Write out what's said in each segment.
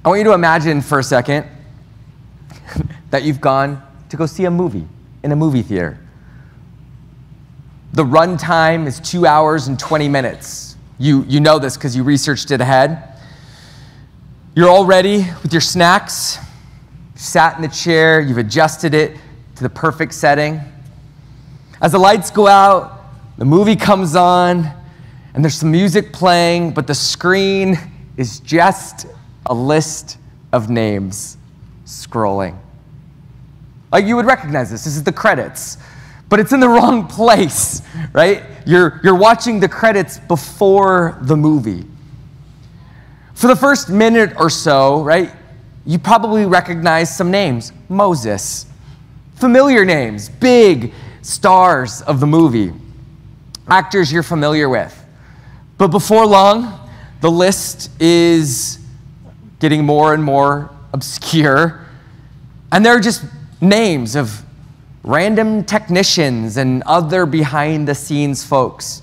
I want you to imagine for a second that you've gone to go see a movie in a movie theater. The run time is 2 hours and 20 minutes. You know this because you researched it ahead. You're all ready with your snacks. You sat in the chair, you've adjusted it to the perfect setting. As the lights go out, the movie comes on, and there's some music playing, but the screen is just a list of names scrolling. Like, you would recognize this. This is the credits. But it's in the wrong place, right? You're watching the credits before the movie. For the first minute or so, right, you probably recognize some names. Moses. Familiar names, big stars of the movie. Actors you're familiar with. But before long, the list is getting more and more obscure. And they're just names of random technicians and other behind-the-scenes folks.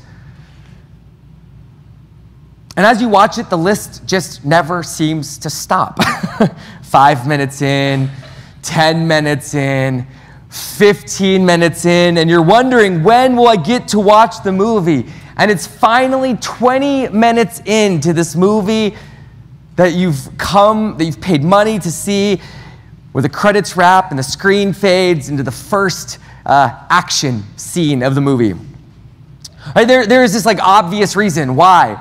And as you watch it, the list just never seems to stop. 5 minutes in, 10 minutes in, 15 minutes in, and you're wondering, when will I get to watch the movie? And it's finally 20 minutes into this movie that you've paid money to see, where the credits wrap and the screen fades into the first action scene of the movie. Right, there is this obvious reason why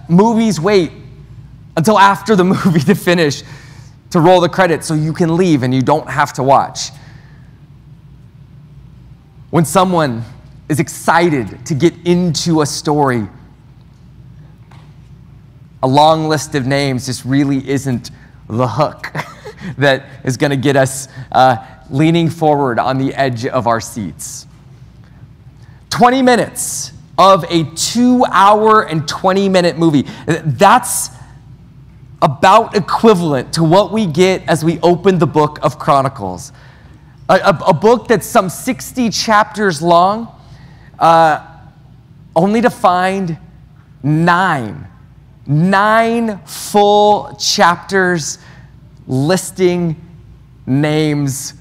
movies wait until after the movie to finish to roll the credits so you can leave and you don't have to watch. When someone is excited to get into a story, a long list of names just really isn't the hook that is going to get us leaning forward on the edge of our seats. 20 minutes of a 2-hour and 20-minute movie. That's about equivalent to what we get as we open the book of Chronicles. A book that's some 60 chapters long, only to find 9 full chapters listing names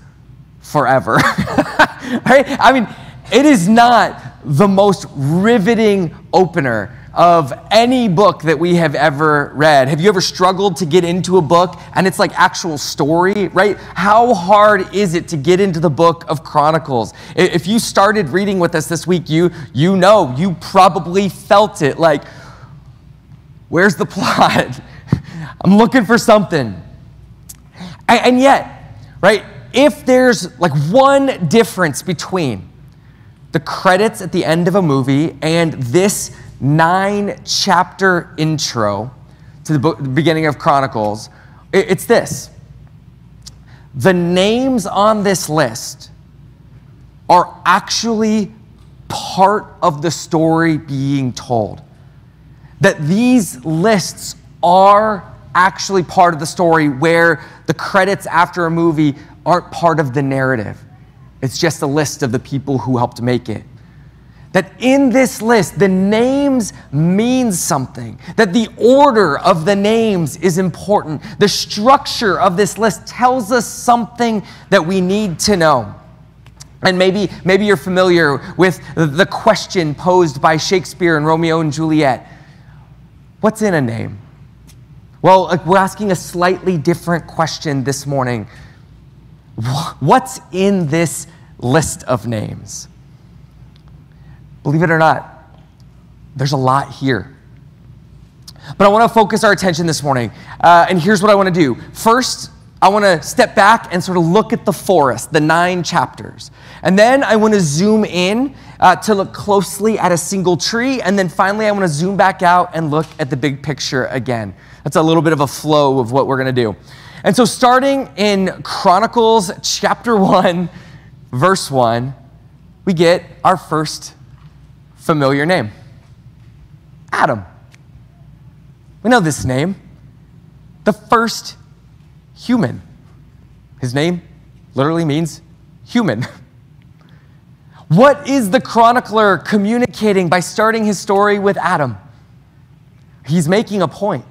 forever. Right? I mean, it is not the most riveting opener of any book that we have ever read. Have you ever struggled to get into a book and it's like actual story, right? How hard is it to get into the book of Chronicles? If you started reading with us this week, you probably felt it like, where's the plot? I'm looking for something. And yet, right, if there's one difference between the credits at the end of a movie and this 9-chapter intro to the beginning of Chronicles, it's this. The names on this list are actually part of the story being told. That these lists are actually part of the story, where the credits after a movie aren't part of the narrative. It's just a list of the people who helped make it. That in this list, the names mean something. That the order of the names is important. The structure of this list tells us something that we need to know. And maybe you're familiar with the question posed by Shakespeare in Romeo and Juliet. What's in a name? Well, we're asking a slightly different question this morning. What's in this list of names? Believe it or not, there's a lot here. But I want to focus our attention this morning. And here's what I want to do. First, I want to step back and sort of look at the forest, the 9 chapters. And then I want to zoom in to look closely at a single tree. And then finally, I want to zoom back out and look at the big picture again. That's a little bit of a flow of what we're going to do. And so starting in Chronicles chapter 1, verse 1, we get our first familiar name. Adam. We know this name. The first human. His name literally means human. What is the chronicler communicating by starting his story with Adam? He's making a point.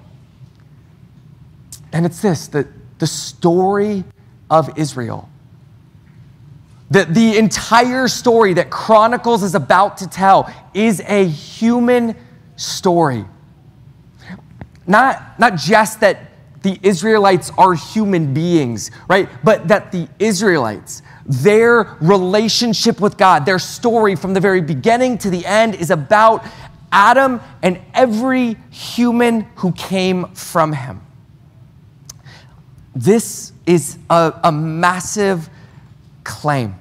And it's this, the story of Israel. The entire story that Chronicles is about to tell is a human story. Not just that the Israelites are human beings, right? But that the Israelites, their relationship with God, their story from the very beginning to the end is about Adam and every human who came from him. This is a massive claim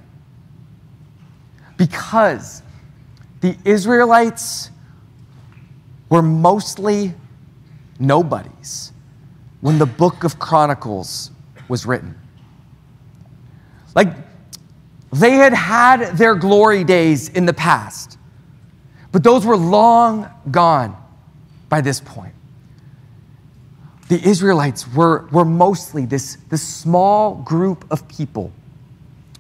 because the Israelites were mostly nobodies when the book of Chronicles was written. Like, they had their glory days in the past, but those were long gone by this point. The Israelites were mostly this small group of people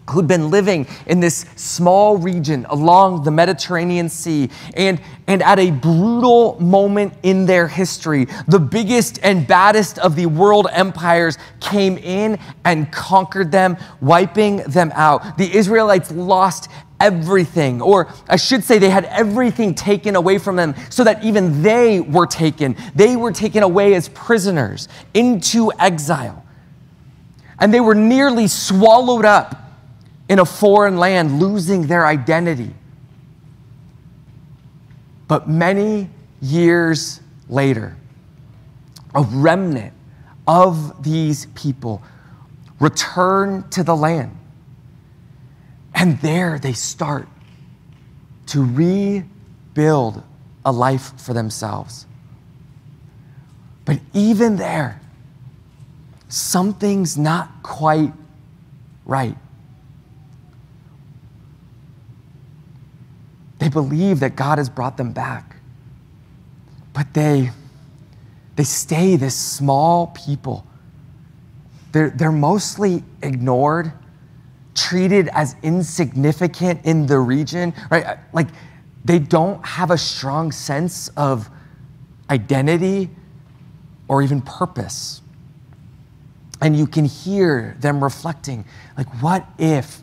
who'd been living in this small region along the Mediterranean Sea. And at a brutal moment in their history, the biggest and baddest of the world empires came in and conquered them, wiping them out. The Israelites lost everything, or I should say they had everything taken away from them so that even they were taken. They were taken away as prisoners into exile. And they were nearly swallowed up in a foreign land, losing their identity. But many years later, a remnant of these people return to the land. And there they start to rebuild a life for themselves. But even there, something's not quite right. They believe that God has brought them back, but they stay this small people. They're mostly ignored, treated as insignificant in the region, right? Like, they don't have a strong sense of identity or even purpose. And you can hear them reflecting, like, what if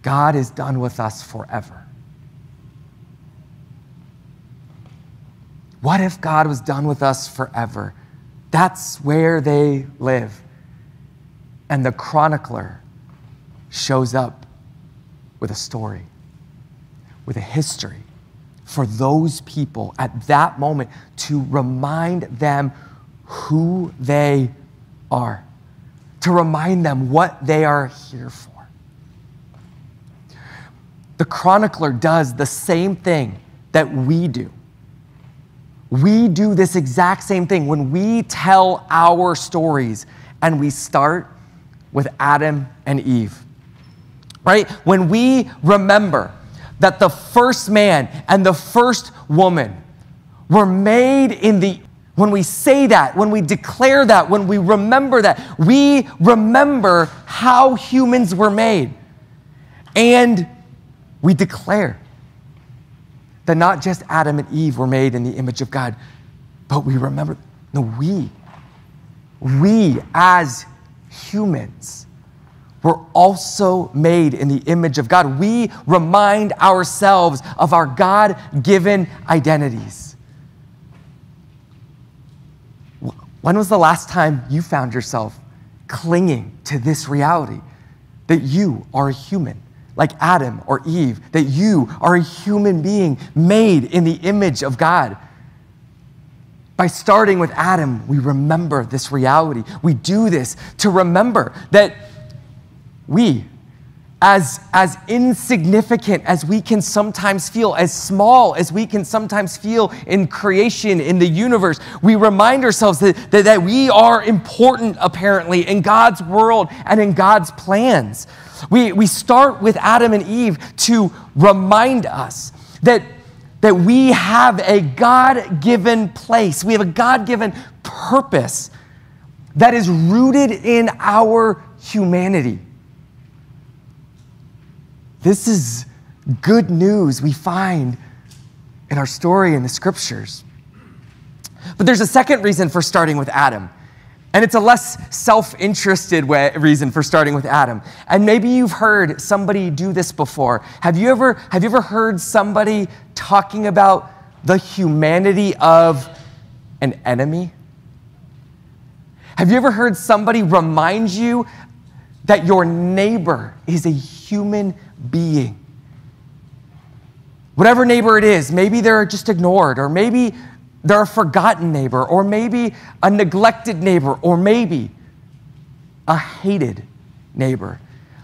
God is done with us forever? What if God was done with us forever? That's where they live. And the chronicler shows up with a story, with a history for those people at that moment to remind them who they are, to remind them what they are here for. The chronicler does the same thing that we do. We do this exact same thing when we tell our stories, and we start with Adam and Eve, right? When we remember that the first man and the first woman were made when we say that, when we declare that, when we remember that, we remember how humans were made. And we declare that not just Adam and Eve were made in the image of God, but we remember, no, we as humans were also made in the image of God. We remind ourselves of our God-given identities. When was the last time you found yourself clinging to this reality that you are a human? Like Adam or Eve, that you are a human being made in the image of God. By starting with Adam, we remember this reality. We do this to remember that we, as insignificant as we can sometimes feel, as small as we can sometimes feel in creation, in the universe, we remind ourselves that we are important, apparently, in God's world and in God's plans. We start with Adam and Eve to remind us that we have a God-given place. We have a God-given purpose that is rooted in our humanity. This is good news we find in our story in the scriptures. But there's a second reason for starting with Adam. And it's a less self-interested reason for starting with Adam. And maybe you've heard somebody do this before. Have you ever heard somebody talking about the humanity of an enemy? Have you ever heard somebody remind you that your neighbor is a human being? Whatever neighbor it is, maybe they're just ignored, or maybe they're a forgotten neighbor, or maybe a neglected neighbor, or maybe a hated neighbor,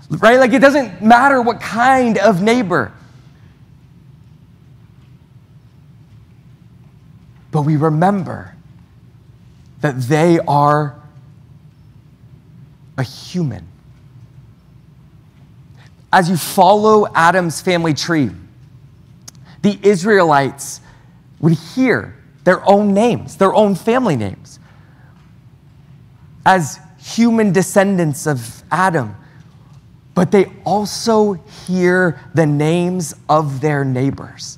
right? Like, it doesn't matter what kind of neighbor. But we remember that they are a human. As you follow Adam's family tree, the Israelites would hear their own names, their own family names, as human descendants of Adam. But they also hear the names of their neighbors.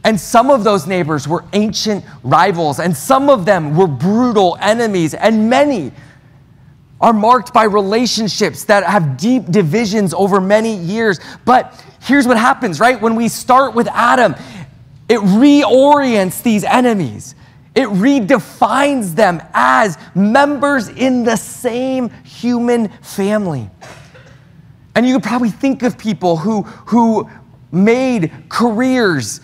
And some of those neighbors were ancient rivals, and some of them were brutal enemies, and many are marked by relationships that have deep divisions over many years. But here's what happens, right? When we start with Adam, it reorients these enemies. It redefines them as members in the same human family. And you could probably think of people who made careers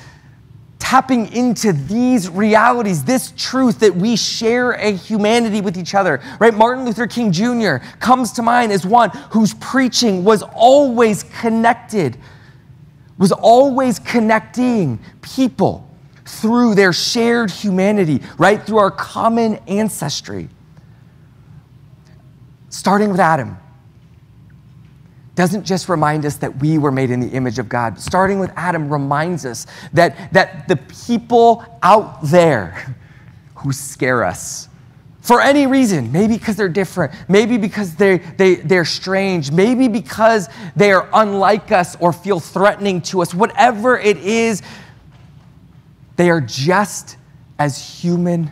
tapping into these realities, this truth that we share a humanity with each other, right? Martin Luther King Jr. comes to mind as one whose preaching was always connected, was always connecting people through their shared humanity, right? Through our common ancestry. Starting with Adam doesn't just remind us that we were made in the image of God. Starting with Adam reminds us that the people out there who scare us for any reason, maybe because they're different, maybe because they're strange, maybe because they are unlike us or feel threatening to us, whatever it is, they are just as human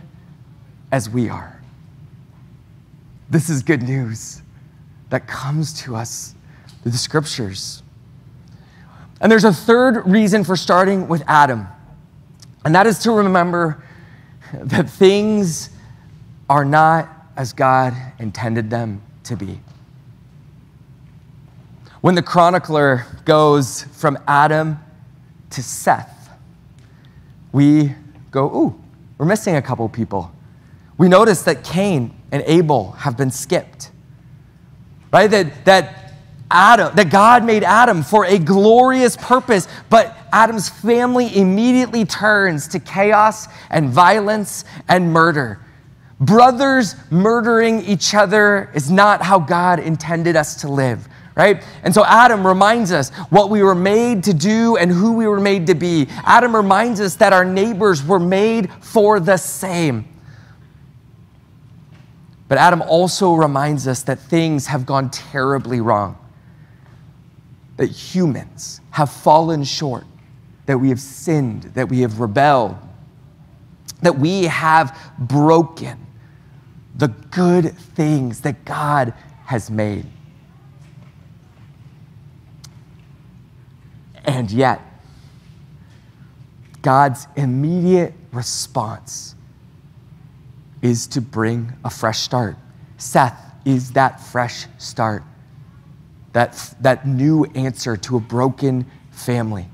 as we are. This is good news that comes to us through the scriptures. And there's a third reason for starting with Adam, and that is to remember that things are not as God intended them to be. When the chronicler goes from Adam to Seth, we go, ooh, we're missing a couple people. We notice that Cain and Abel have been skipped, right? That God made Adam for a glorious purpose, but Adam's family immediately turns to chaos and violence and murder. Brothers murdering each other is not how God intended us to live, right? And so Adam reminds us what we were made to do and who we were made to be. Adam reminds us that our neighbors were made for the same. But Adam also reminds us that things have gone terribly wrong, that humans have fallen short, that we have sinned, that we have rebelled, that we have broken the good things that God has made. And yet, God's immediate response is to bring a fresh start. Seth is that fresh start, that new answer to a broken family.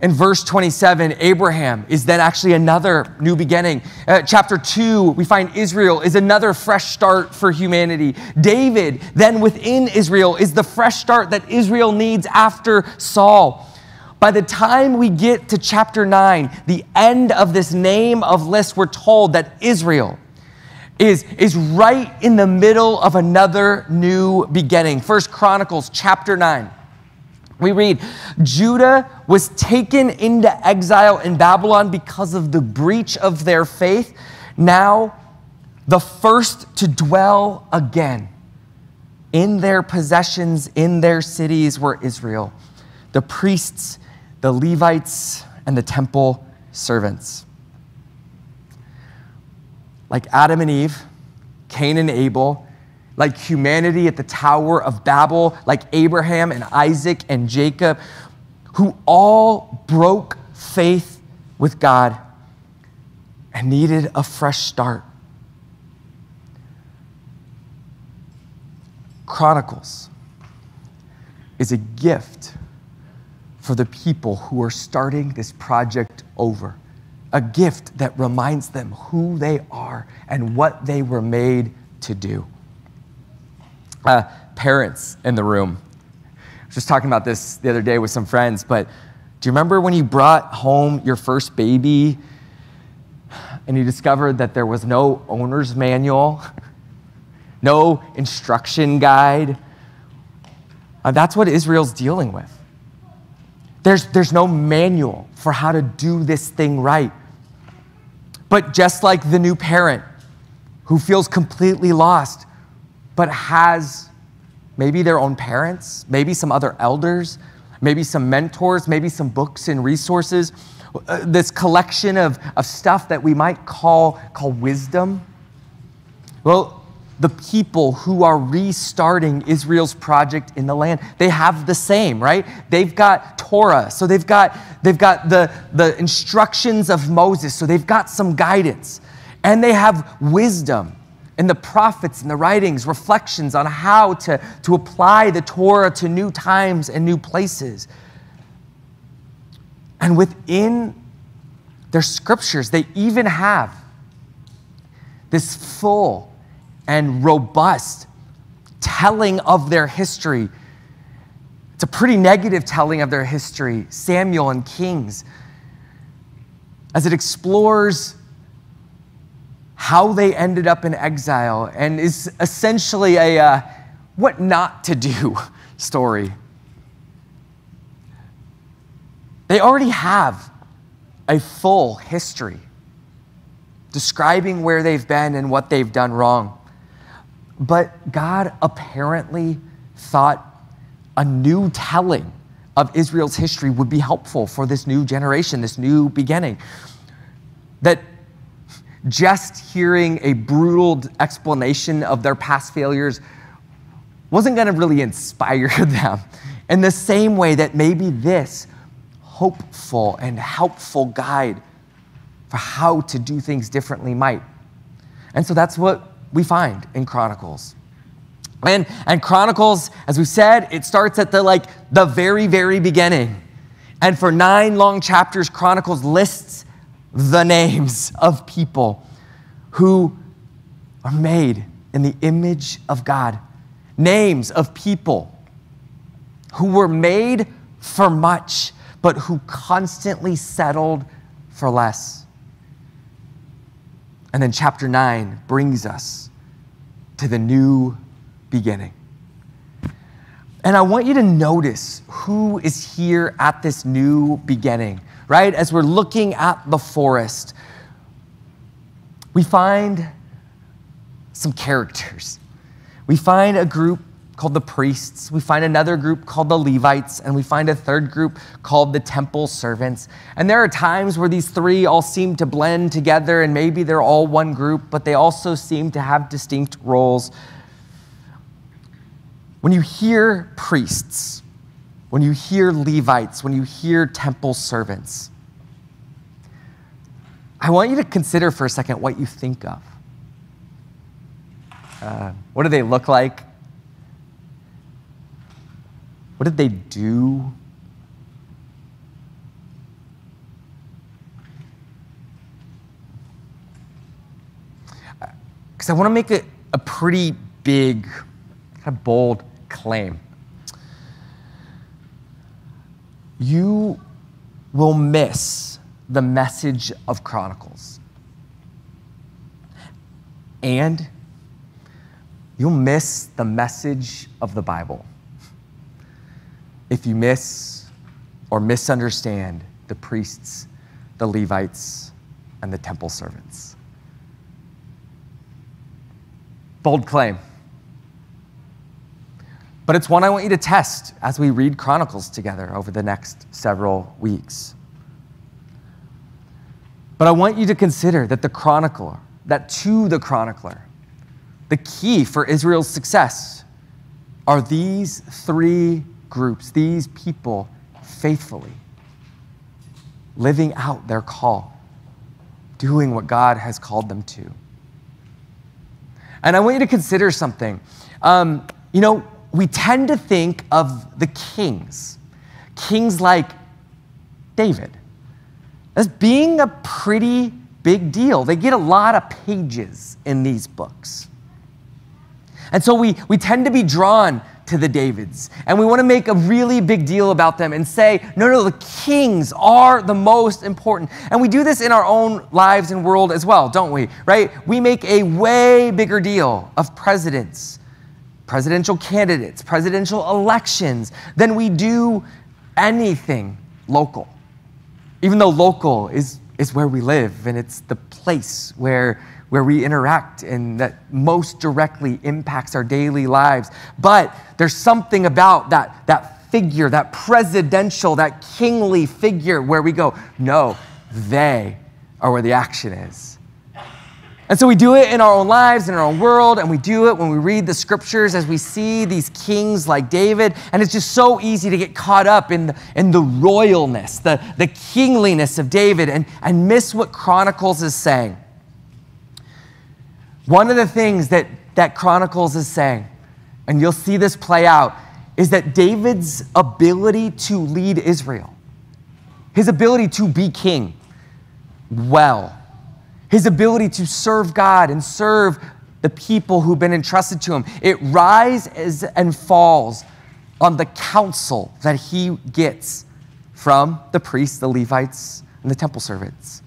In verse 27, Abraham is then actually another new beginning. Chapter 2, we find Israel is another fresh start for humanity. David, then within Israel, is the fresh start that Israel needs after Saul. By the time we get to chapter 9, the end of this name of list, we're told that Israel is right in the middle of another new beginning. 1 Chronicles chapter 9. We read, Judah was taken into exile in Babylon because of the breach of their faith. Now, the first to dwell again in their possessions, in their cities, were Israel, the priests, the Levites, and the temple servants. like Adam and Eve, Cain and Abel, like humanity at the Tower of Babel, like Abraham and Isaac and Jacob, who all broke faith with God and needed a fresh start. Chronicles is a gift for the people who are starting this project over. A gift that reminds them who they are and what they were made to do. Parents in the room. I was just talking about this the other day with some friends, but do you remember when you brought home your first baby and you discovered that there was no owner's manual, no instruction guide? That's what Israel's dealing with. There's no manual for how to do this thing right. But just like the new parent who feels completely lost, but has maybe their own parents, maybe some other elders, maybe some mentors, maybe some books and resources, this collection of stuff that we might call wisdom. Well, the people who are restarting Israel's project in the land, they have the same, right? They've got Torah, so they've got the instructions of Moses, so they've got some guidance. And they have wisdom in the prophets and the writings, reflections on how to apply the Torah to new times and new places. And within their scriptures, they even have this full and robust telling of their history. It's a pretty negative telling of their history, Samuel and Kings, as it explores how they ended up in exile and is essentially a what not to do story. They already have a full history describing where they've been and what they've done wrong. But God apparently thought a new telling of Israel's history would be helpful for this new generation, this new beginning. That just hearing a brutal explanation of their past failures wasn't going to really inspire them in the same way that maybe this hopeful and helpful guide for how to do things differently might. And so that's what we find in Chronicles. And Chronicles, as we said, it starts at the very, very beginning. And for 9 long chapters, Chronicles lists the names of people who are made in the image of God. Names of people who were made for much, but who constantly settled for less. And then chapter 9 brings us to the new beginning. And I want you to notice who is here at this new beginning, right? As we're looking at the forest, we find some characters. We find a group called the priests. We find another group called the Levites, and we find a third group called the temple servants. And there are times where these three all seem to blend together, and maybe they're all one group, but they also seem to have distinct roles. When you hear priests, when you hear Levites, when you hear temple servants, I want you to consider for a second what you think of. What do they look like? What did they do? Because I want to make a pretty big, kind of bold claim. You will miss the message of Chronicles. And you'll miss the message of the Bible if you miss or misunderstand the priests, the Levites, and the temple servants. Bold claim. But it's one I want you to test as we read Chronicles together over the next several weeks. But I want you to consider that the chronicler that to the chronicler, the key for Israel's success are these three groups, these people faithfully living out their call, doing what God has called them to. And I want you to consider something. We tend to think of the kings like David, as being a pretty big deal. They get a lot of pages in these books. And so we tend to be drawn to the Davids, and we want to make a really big deal about them and say, no, the kings are the most important. And we do this in our own lives and world as well, don't we? Right? We make a way bigger deal of presidents, presidential candidates, presidential elections than we do anything local. Even though local is where we live, and it's the place where we interact and that most directly impacts our daily lives. But there's something about that figure, that presidential, that kingly figure where we go, no, they are where the action is. And so we do it in our own lives, in our own world, and we do it when we read the scriptures as we see these kings like David, and it's just so easy to get caught up in the royalness, the kingliness of David, and miss what Chronicles is saying. One of the things that Chronicles is saying, and you'll see this play out, is that David's ability to lead Israel, his ability to be king well, his ability to serve God and serve the people who've been entrusted to him, it rises and falls on the counsel that he gets from the priests, the Levites, and the temple servants.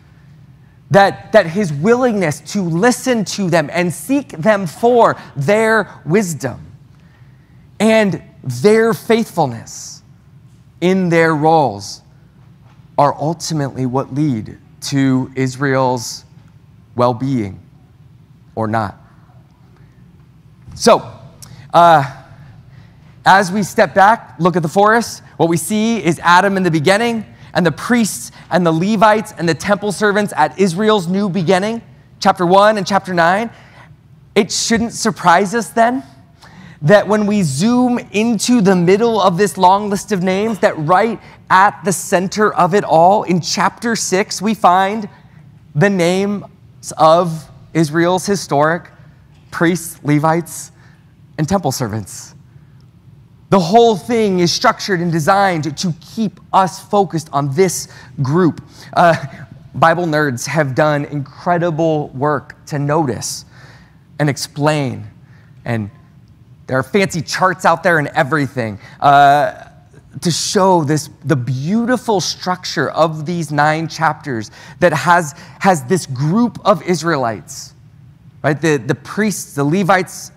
That his willingness to listen to them and seek them for their wisdom and their faithfulness in their roles are ultimately what lead to Israel's well-being or not. So, as we step back, look at the forest, what we see is Adam in the beginning, and the priests and the Levites and the temple servants at Israel's new beginning, chapter 1 and chapter 9. It shouldn't surprise us then that when we zoom into the middle of this long list of names, that right at the center of it all, in chapter 6, we find the names of Israel's historic priests, Levites, and temple servants. The whole thing is structured and designed to keep us focused on this group. Bible nerds have done incredible work to notice and explain, and there are fancy charts out there and everything to show the beautiful structure of these 9 chapters that has this group of Israelites, right? The priests, the Levites,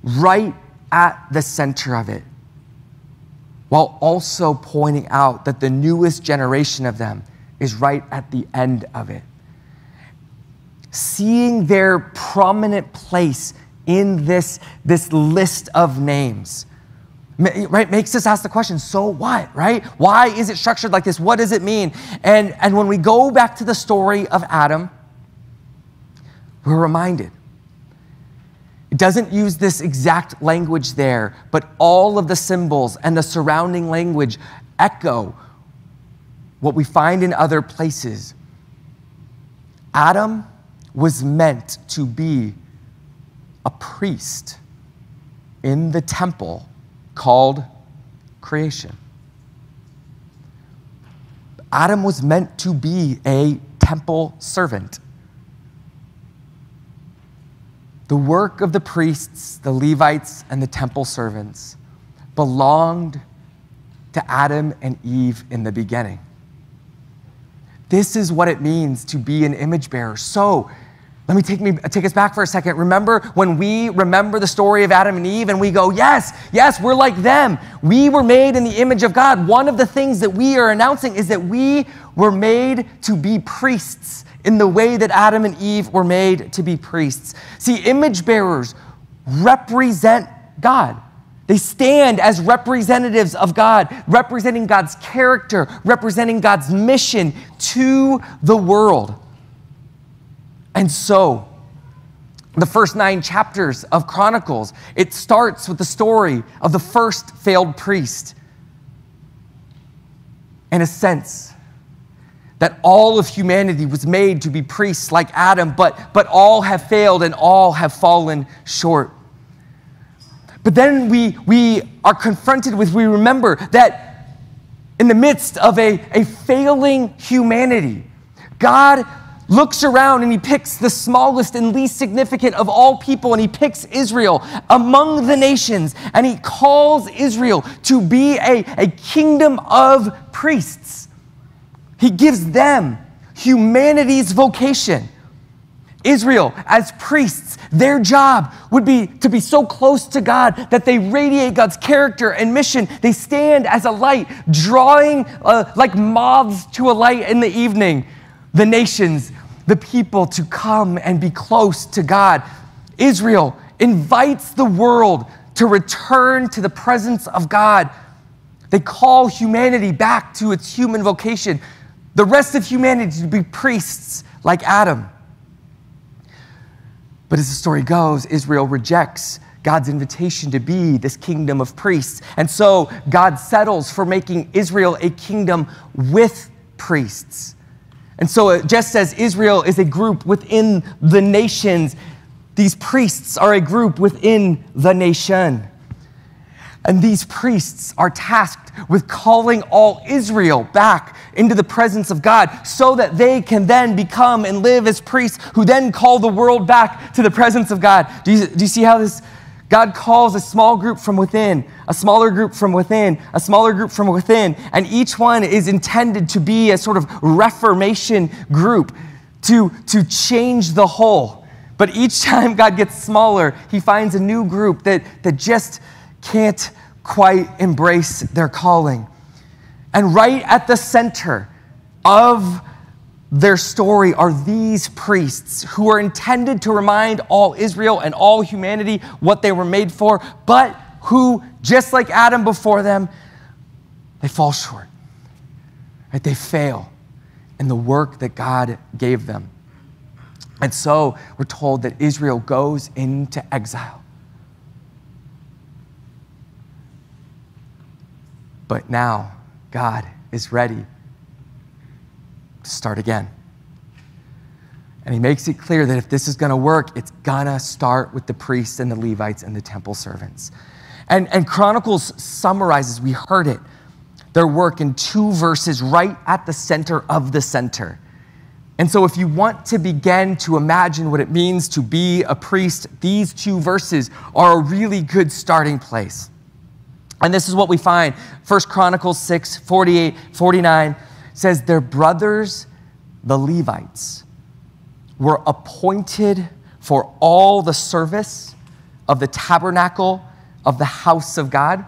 right at the center of it, while also pointing out that the newest generation of them is right at the end of it. Seeing their prominent place in this list of names, right, makes us ask the question, so what, right? Why is it structured like this? What does it mean? And when we go back to the story of Adam, we're reminded. It doesn't use this exact language there, but all of the symbols and the surrounding language echo what we find in other places. Adam was meant to be a priest in the temple called creation. Adam was meant to be a temple servant. The work of the priests, the Levites, and the temple servants belonged to Adam and Eve in the beginning. This is what it means to be an image bearer. So, let me take us back for a second. Remember when we remember the story of Adam and Eve and we go, yes, we're like them. We were made in the image of God. One of the things that we are announcing is that we were made to be priests in the way that Adam and Eve were made to be priests. See, image bearers represent God. They stand as representatives of God, representing God's character, representing God's mission to the world. And so, the first 9 chapters of Chronicles, it starts with the story of the first failed priest. In a sense, that all of humanity was made to be priests like Adam, but all have failed and all have fallen short. But then we are confronted with, we remember that in the midst of a failing humanity, God looks around and he picks the smallest and least significant of all people, and he picks Israel among the nations, and he calls Israel to be a kingdom of priests. He gives them humanity's vocation. Israel, as priests, their job would be to be so close to God that they radiate God's character and mission. They stand as a light, drawing like moths to a light in the evening, the nations, the people to come and be close to God. Israel invites the world to return to the presence of God. They call humanity back to its human vocation. The rest of humanity to be priests like Adam. But as the story goes, Israel rejects God's invitation to be this kingdom of priests. And so God settles for making Israel a kingdom with priests. And so just as Israel is a group within the nations, these priests are a group within the nation. And these priests are tasked with calling all Israel back into the presence of God so that they can then become and live as priests who then call the world back to the presence of God. Do you see how this? God calls a small group from within, a smaller group from within, a smaller group from within, and each one is intended to be a sort of reformation group to change the whole. But each time God gets smaller, he finds a new group that just can't quite embrace their calling. And right at the center of their story are these priests who are intended to remind all Israel and all humanity what they were made for, but who, just like Adam before them, they fall short. Right? They fail in the work that God gave them. And so we're told that Israel goes into exile. But now God is ready to start again. And he makes it clear that if this is going to work, it's going to start with the priests and the Levites and the temple servants. And Chronicles summarizes, we heard it, their work in 2 verses right at the center of the center. And so if you want to begin to imagine what it means to be a priest, these 2 verses are a really good starting place. And this is what we find. 1 Chronicles 6, 48, 49 says, their brothers, the Levites, were appointed for all the service of the tabernacle of the house of God,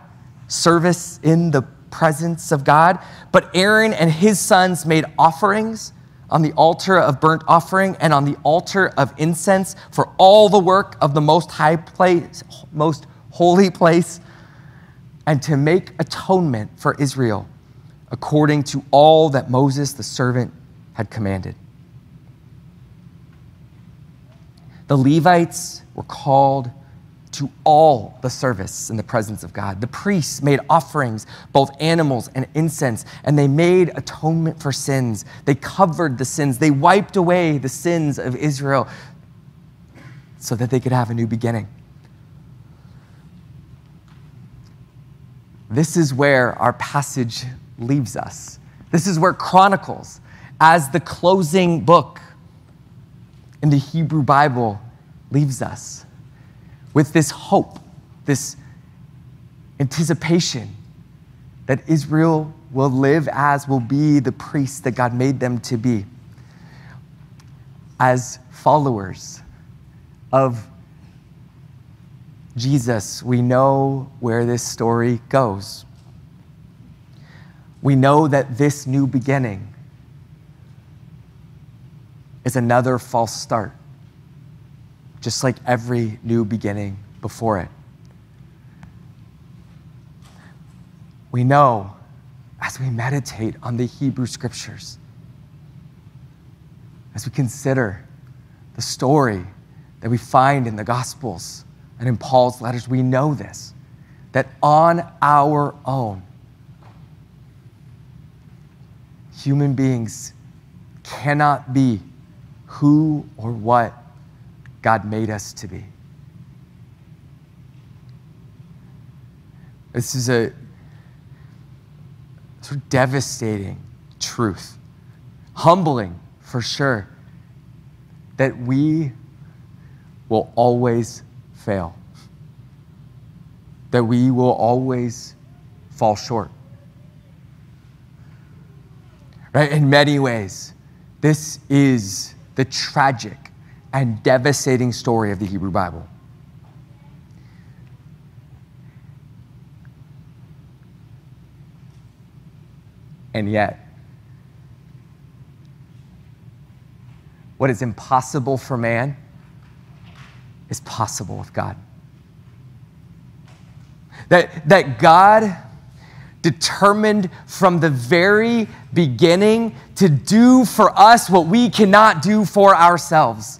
service in the presence of God. But Aaron and his sons made offerings on the altar of burnt offering and on the altar of incense for all the work of the most high place, most holy place, and to make atonement for Israel according to all that Moses the servant had commanded. The Levites were called to all the service in the presence of God. The priests made offerings, both animals and incense, and they made atonement for sins. They covered the sins. They wiped away the sins of Israel so that they could have a new beginning. This is where our passage leaves us. This is where Chronicles, as the closing book in the Hebrew Bible, leaves us with this hope, this anticipation that Israel will live as, will be the priests that God made them to be. As followers of Jesus, we know where this story goes. We know that this new beginning is another false start, just like every new beginning before it. We know as we meditate on the Hebrew Scriptures, as we consider the story that we find in the Gospels and in Paul's letters. We know this, that on our own, human beings cannot be who or what God made us to be. This is a sort of devastating truth, humbling for sure, that we will always fail, that we will always fall short. Right? In many ways, this is the tragic and devastating story of the Hebrew Bible. And yet, what is impossible for man is possible with God. That God determined from the very beginning to do for us what we cannot do for ourselves.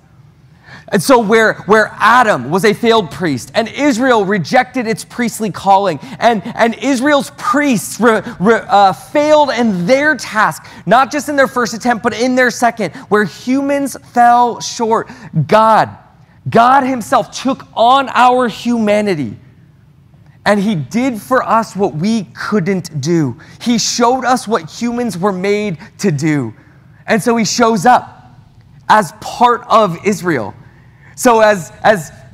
And so where Adam was a failed priest and Israel rejected its priestly calling and Israel's priests failed in their task, not just in their first attempt, but in their second, where humans fell short, God himself took on our humanity and he did for us what we couldn't do. He showed us what humans were made to do. And so he shows up as part of Israel. So as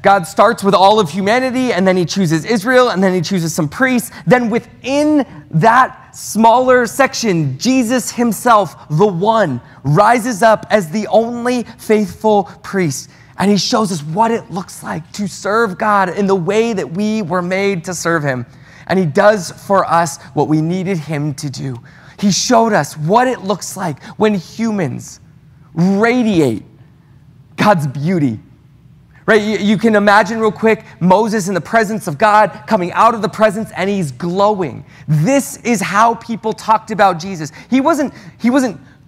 God starts with all of humanity, and then he chooses Israel, and then he chooses some priests, then within that smaller section, Jesus himself, the one, rises up as the only faithful priest. And he shows us what it looks like to serve God in the way that we were made to serve him. And he does for us what we needed him to do. He showed us what it looks like when humans radiate God's beauty. Right? You can imagine real quick Moses in the presence of God, coming out of the presence, and he's glowing. This is how people talked about Jesus. He wasn't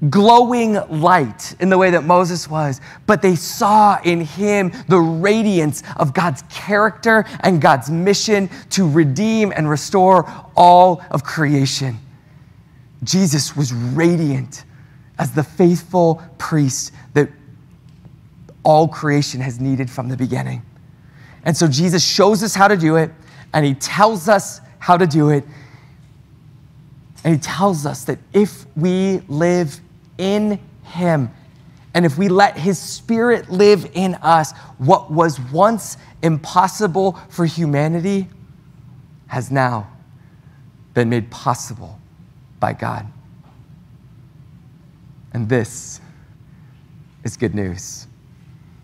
glowing light in the way that Moses was, but they saw in him the radiance of God's character and God's mission to redeem and restore all of creation. Jesus was radiant as the faithful priest that all creation has needed from the beginning. And so Jesus shows us how to do it, and he tells us how to do it. And he tells us that if we live in him, and if we let his Spirit live in us, what was once impossible for humanity has now been made possible by God. And this is good news.